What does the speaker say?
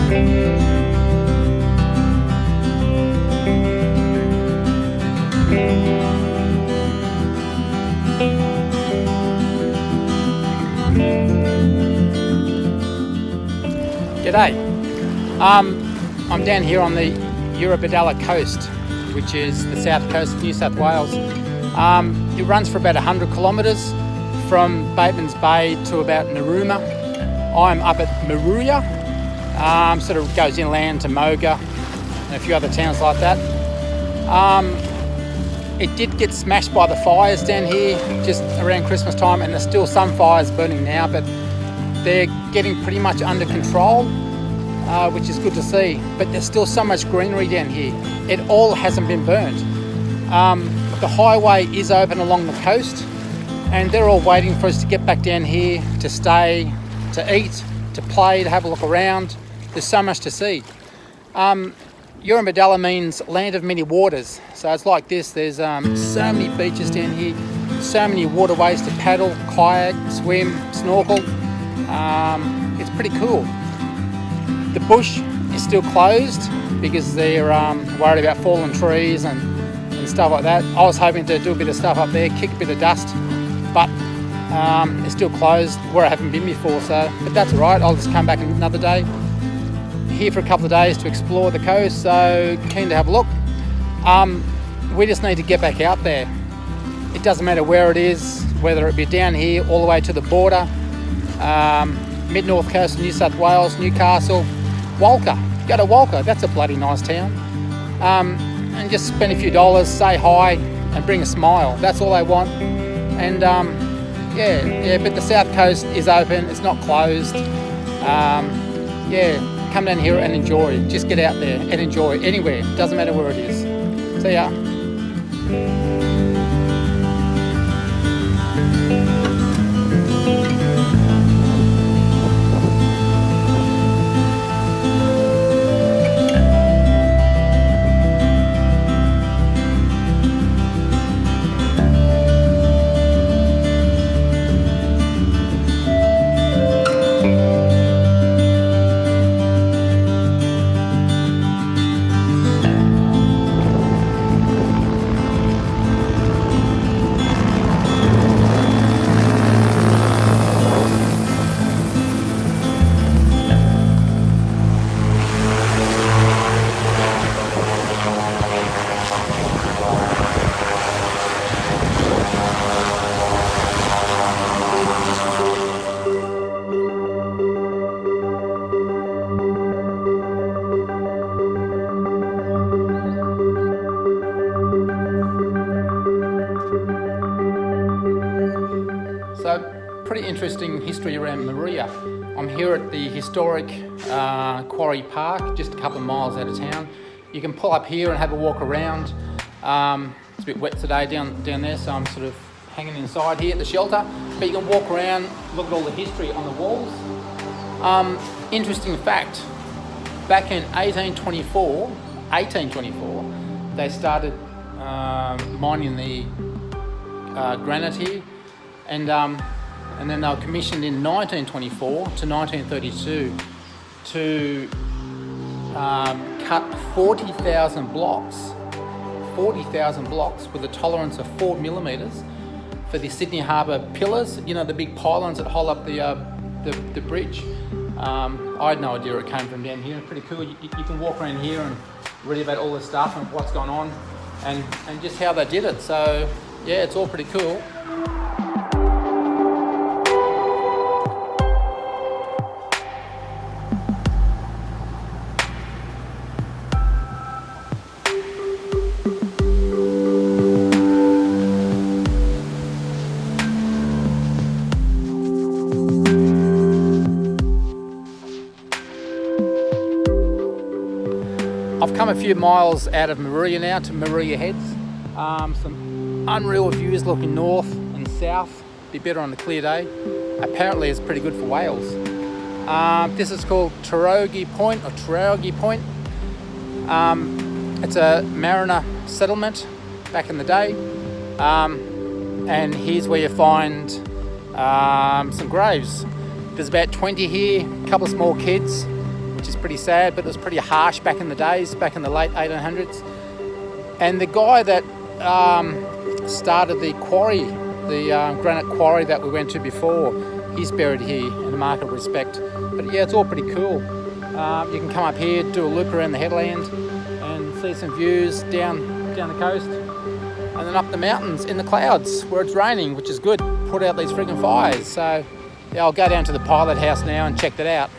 G'day. I'm down here on the Eurobodalla Coast, which is the south coast of New South Wales. It runs for about 100 kilometres from Bateman's Bay to about Narooma. I'm up at Mouyra, sort of goes inland to Mouyra and a few other towns like that. It did get smashed by the fires down here just around Christmas time, and there's still some fires burning now, but they're getting pretty much under control, which is good to see. But there's still so much greenery down here. It all hasn't been burnt. The highway is open along the coast, and they're all waiting for us to get back down here to stay, to eat, to play, to have a look around. There's so much to see. Eurobodalla means land of many waters. So it's like this. There's so many beaches down here, so many waterways to paddle, kayak, swim, snorkel. It's pretty cool. The bush is still closed because they're worried about fallen trees and stuff like that. I was hoping to do a bit of stuff up there, kick a bit of dust, but it's still closed where I haven't been before. But that's all right. I'll just come back another day. Here for a couple of days to explore the coast, so keen to have a look. We just need to get back out there. It doesn't matter where it is, whether it be down here all the way to the border, mid-north coast of New South Wales, Newcastle, Walker. Go to Walker, that's a bloody nice town. And just spend a few dollars, say hi and bring a smile. That's all I want. And but the south coast is open, it's not closed. Come down here and enjoy. Just get out there and enjoy anywhere. Doesn't matter where it is. See ya. So, pretty interesting history around Mouyra. I'm here at the historic Quarry Park, just a couple of miles out of town. You can pull up here and have a walk around. It's a bit wet today down there, so I'm sort of hanging inside here at the shelter. But you can walk around, look at all the history on the walls. Interesting fact, back in 1824, they started mining the granite here, and then they were commissioned in 1924 to 1932 to cut 40,000 blocks with a tolerance of 4 millimetres for the Sydney Harbour pillars, you know, the big pylons that hold up the bridge. I had no idea it came from down here. It's pretty cool. You can walk around here and read about all the stuff and what's gone on and just how they did it. So yeah, it's all pretty cool. I've come a few miles out of Mouyra now to Mouyra Heads. Some unreal views looking north and south. Be better on a clear day. Apparently it's pretty good for whales. This is called Tarogi Point or Tarogi Point. It's a mariner settlement back in the day. And here's where you find some graves. There's about 20 here, a couple of small kids, which is pretty sad, but it was pretty harsh back in the days, back in the late 1800s. And the guy that started the quarry, the granite quarry that we went to before, he's buried here in a mark of respect. But yeah, it's all pretty cool. You can come up here, do a loop around the headland and see some views down the coast, and then up the mountains in the clouds where it's raining, which is good. Put out these friggin' fires. So yeah, I'll go down to the pilot house now and check that out.